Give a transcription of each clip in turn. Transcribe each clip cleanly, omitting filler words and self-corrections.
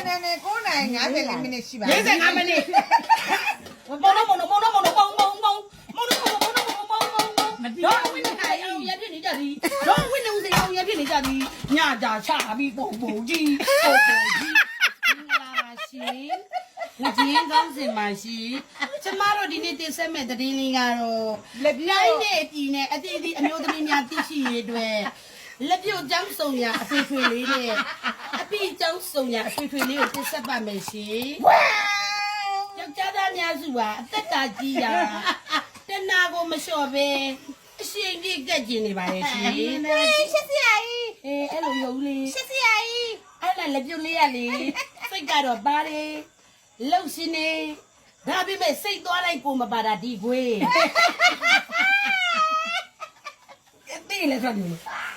ne ko na nga se le minute shi ba. 45 မိနစ်မောင်မောင်ပေါင်းတော့ဝင်းနေကြအောင်ရဖြစ်နေကြသည်တော့ဝင်းနေဦးစင်အောင်ရဖြစ်နေကြသည်ညကြချပြီးပုံကြီးပုံကြီးမင်္ဂလာပါရှင်ငကြင်းကောင်းစင်ပါရှင်ကျမတို့ဒီနေ့တင်ဆက်မဲ့သတင်းလေးကတော့လက်ပြိုင်းနဲ့ပြည်နဲ့အသေးသေးအမျိုးသမီးများသိရှိရတဲ့လက်ပြုတ်ကျောင်းစုံရအဖေလေးနဲ့အပိကျောင်းစုံရအဖေလေးကိုတင်ဆက်ပါမယ်ရှင်ယောက်ျားသားများစုဟာအသက်တာကြီးတာတနာကိုမလျှော့ပဲအရှင်ကြီးကက်ကျင်နေပါရဲ့ရှင်ရှစ်စရာကြီး အဲ့လိုရုံလေး ရှစ်စရာကြီး အဲ့ဒါလက်ပြုတ်လေးရလေစိတ်ကတော့ပါတယ်လှုပ်ရှင်နေဒါပေမဲ့စိတ်သွားလိုက်ကိုမပါတာဒီခွေးတိလေဆိုနေ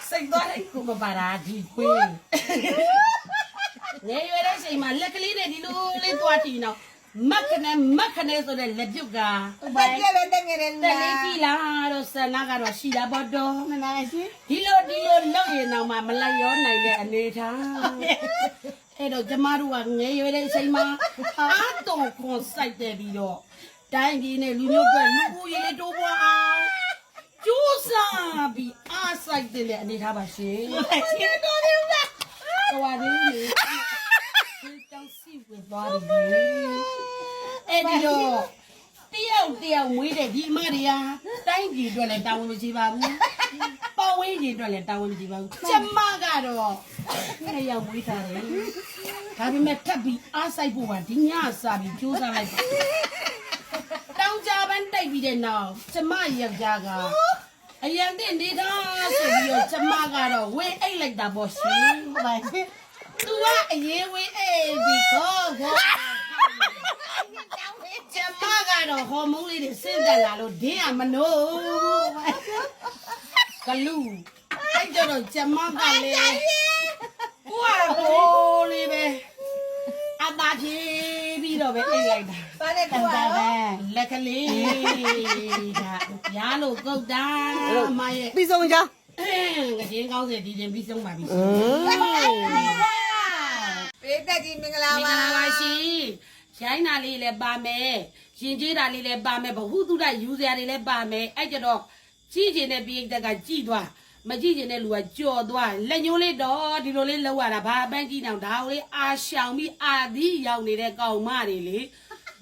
စိတ်သွားလိုက်ကိုမပါတာဒီခွေးနေရတဲ့ချိန်မှာလက်ကလေးနဲ့ဒီလိုလေးသွားတီနော်မက်ခနဲ့ဆိုတဲ့လက်ပြုတ်က ဘာကြလဲတဲ့ငယ်လေ တလေးကြီးလားတော့ဆန္ဒကတော့ရှိတာပေါ့တော့ မနာရှိ ဒီလိုလောက်ရင်တော့မှမလိုက်ရောနိုင်တဲ့အနေထားအဲ့တော့ကျမတို့ကငယ်ရွယ်တဲ့အချိန်မှာအားတော်ခွန်စိုက်တယ်ပြီးတော့တိုင်းပြည်နဲ့လူမျိုးတွေလူဦးရေတိုးပွားအောင်ကျိုးစားပြီးအားစိုက်တဲ့အနေထားပါရှင်ရှင်တော်တယ်ဦးလားတော်ပါသေးလေဒီတောင်စီဝင်သွားတယ်အဲ့ဒီတော့တယောက်မွေးတဲ့ဒီအမတွေကတိုင်းပြည်အတွက်လည်းတာဝန်မရှိပါဘူးပတ်ဝန်းကျင်အတွက်လည်းတာဝန်မရှိပါဘူးကျမကတော့တယောက်မွေးထားတယ်ဒါပေမဲ့ထပ်ပြီးအားစိုက်ဖို့ပါဒီညစားပြီးကြိုးစားလိုက်ပါတောင်ကြပန်းတိုက်ပြီးတဲ့နောက်ကျမယောက်ျားကအရန်တဲ့နေတာဆိုပြီးတော့ကျမကတော့ဝင်းအိတ်လိုက်တာပေါ့ရှင်ဟုတ်ပါရှင်သူကအရေးဝင်းအိတ်ပြီးခေါ်ကျမကတော့ဟော်မုန်းလေးတွေဆင်းသက်လာလို့ဒင်းကမနိုးကလူအဲ့တော့ကျမကလည်းကိုယ်လေးပဲအတားဖြေးပြီးတော့ပဲအိတ်လိုက်တာ ဘာနဲ့ကွာ လက်ကလေးကရားလို့ကုတ်တာမရဲ့ ပြီးဆုံးကြ ငကြင်းကောင်းစေဒီတင်ပြီးဆုံးပါပြီပေးတဲ့ဒီမင်္ဂလာ မင်္ဂ ပါ လာပါရှင်ရိုင်းနာလေးလည်းပါမယ်ရင်ကျေးတာလေးလည်းပါမယ်ဘဟုတုဒယူစရာတွေလည်းပါမယ်အဲ့ကြတော့ကြည့်ကျင်တဲ့ပိဋကကကြည်သွားမကြည့်ကျင်တဲ့လူကကြော်သွားလက်ညှိုးလေးတော့ဒီလိုလေးလောက်ရတာဘာအပန်းကြည့်အောင်ဒါကိုလေးအာရှောင်ပြီးအာသီးရောက်နေတဲ့ကောင်မတွေလေ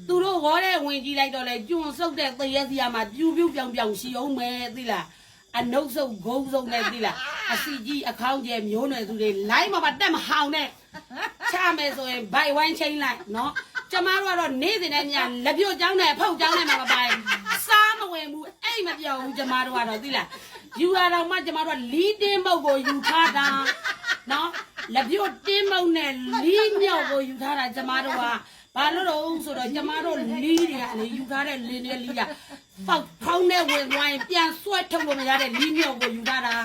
သူတို့ဟောတဲ့ဝင်ကြည့်လိုက်တော့လေကျွန်းဆုပ်တဲ့သေရက်စီယာမှာပြူပြောင်ရှိအောင်မယ်သိလားအနုပ်ဆုပ်ဂုံးဆုပ်နဲ့သိလားအစီကြီးအခေါင်းကျဲမျိုးနွယ်သူတွေလိုင်းမှာတက်မဟောင်နဲ့ချမယ်ဆိုရင်ဘိုက်ဝိုင်းချင်းလိုက်နော်ကျမတို့ကတော့နေ့စဉ်နဲ့များလက်ပြုတ်ကြောင်းနဲ့ဖုတ်ကြောင်းနဲ့မှာမပိုင်စားမဝင်ဘူးအဲ့မပြောဘူးကျမတို့ကတော့သိလားယူရတော့မှကျမတို့ကလီးတင်းမုတ်ကိုယူထားတာနော်လက်ပြုတ်တင်းမုတ်နဲ့လီးမြောက်ကိုယူထားတာကျမတို့ကဘာလို့တော့ဆိုတော့ကျမတို့လီးတွေကနေယူထားတဲ့လင်းနဲ့လီးကပေါက်ဖောင်းနဲ့ဝင်သွားရင်ပြန်ဆွဲထုတ်လို့မရတဲ့လီးမြောက်ကိုယူထားတာ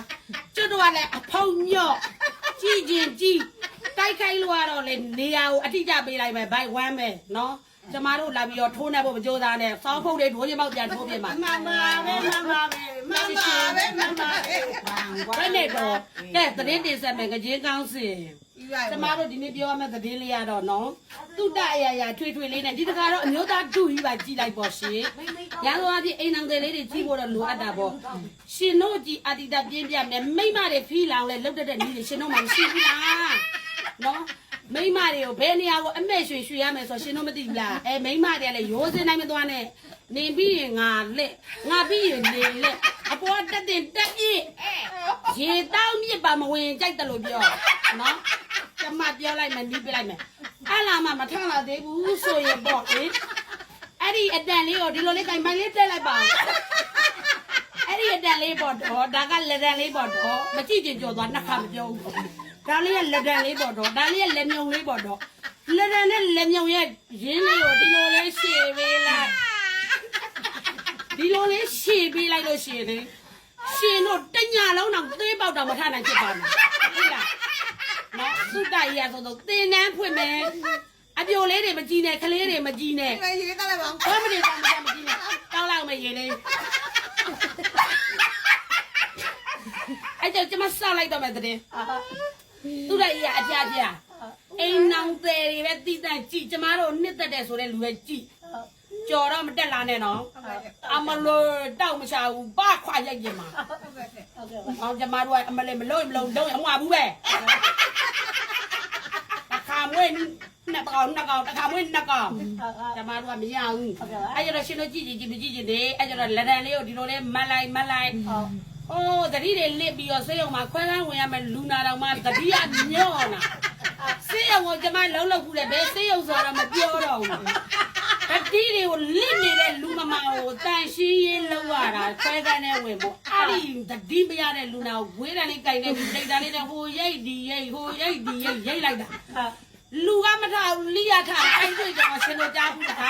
ကျွတ်တော့လည်းအဖောင်းညော့ကြည့်တိုက်ခိုက်လို့ရတော့လေနေရာကိုအထိကျပေးလိုက်မယ်ဘိုက်ဝမ်းမယ်နော်ကျမတို့လာပြီးတော့ထိုးနေဖို့မကြိုးစားနဲ့စောင်းဖုတ်တွေထိုးရင်ပေါက်ပြန်ထိုးပြင်ပါမှန်ပါပဲဘယ်နဲ့တော့ကဲသတင်းတင်ဆက်မယ်ကြင်းကောင်းစင်ကျမတို့ဒီနေ့ပြောရမယ့်သတင်းလေးရတော့နော်တုတအရာရာထွေလေးနဲ့ဒီတခါတော့အမျိုးသားဒုကြီးပါကြည်လိုက်ပေါ့ရှင်ရန်ကုန်အပြင်အိမ်အောင်တွေလေးတွေကြီးဖို့တော့လိုအပ်တာပေါ့ရှင်တို့ကြီးအတိတပြင်းပြမယ်မိမတွေဖီးလောင်လဲလုတ်တဲ့နည်းတွေရှင်တို့မှမရှိဘူးလားနော်မိမတွေကိုဘယ်နေရာကိုအမဲ့ရွှေရမယ်ဆိုရှင်တို့မသိဘူးလားမိမတွေကလည်းရိုးစင်းနိုင်မသွားနဲ့နေပြီးရင်ငါပြီးရင်နေလက်အပေါ်တက်ပြည့်ရေတောင်းမြစ်ပါမဝင်ကြိုက်တယ်လို့ပြောနော်ကျမပြောလိုက်မယ်နီးပြလိုက်မယ်အဲ့လာမှမထလာသေးဘူးဆိုရင်ပေါ့လေအဲ့ဒီအတန်လေးကိုဒီလိုလေးကင်မိုင်းလေးတက်လိုက်ပါအဲ့ဒီအတန်လေးပေါ့တော့ဒါကလက်တန်လေးပေါ့တော့မကြည့်ချင်ကြော်သွားနှစ်ခါမပြောဘူးဒါလေးကလက်တန်လေးပေါ့တော့ဒါလေးကလက်မြုံလေးပေါ့တော့လက်တန်နဲ့လက်မြုံရဲ့ရင်းလေးကိုဒီလိုလေးရှည်ပေးလိုက်ဒီလိုလေးရှည်ပေးလိုက်လို့ရှည်လေရှင်တို့တညာလုံးတော့သေးပေါက်တော့မထနိုင်ဖြစ်ပါဘူးဟုတ်လားနော်သုတ္တရဆိုတော့သင်တန်းဖွင့်မယ်အပြိုလေးတွေမကြည့်နဲ့ကလေးတွေမကြည့်နဲ့ရေတက်လိုက်ပါဦးဘာမနေတော့မကြည့်နဲ့တောင်းလိုက်မယ်ရေလေးအဲ့ကြောင့်ကျမစောက်လိုက်တော့မယ်တဲ့သုတ္တရအပြား အိမ်နောင်တယ်တွေပဲတိတန့်ကြည့်ကျမတို့နှစ်သက်တယ်ဆိုတဲ့လူပဲကြည့်ကြော်တော့မတက်လာနဲ့နော်အမလို့တောက်မချဘူးဘာခွာရိုက်ကြမှာအောင်ကျမတို့ကအမလေးမလုံးလုံးတော့အမွာဘူးပဲအခါမွေးနှစ်ကောင်အခါမွေးနှစ်ကောင်ကျမတို့ကမရဘူးအဲ့ကျတော့ရှင်တို့ကြည့်မကြည့်ချင်တယ်အဲ့ကျတော့လက်တန်လေးကိုဒီလိုလေးမလိုက်အိုးတတိတွေလစ်ပြီးတော့ဆေးရုံမှာခွဲခန်းဝင်ရမယ်လူနာတော်မှတတိယညော့နာဆေးရုံကိုကျမလုံးခုတယ်ဘယ်ဆေးရုံဆိုတော့မပြောတော့ဘူးတတိတွေကိုလစ်နေတဲ့လူမမာကိုတန်ရှင်းရေးလောက်ရတာခွဲခန်းနဲ့ဝင်ဖို့အဲ့ဒီတတိမရတဲ့လူနာကိုဝေးတန်လေးကြိုင်နေပြီးတိတ်တန်လေးနဲ့ဟိုရိတ်ဒီရိတ်ဟိုရိတ်ဒီရိတ်လိုက်တာလူကမထားဘူးလိရထားအဲ့ဒီကြောင့်ရှင်တို့ကြားဘူးတခါ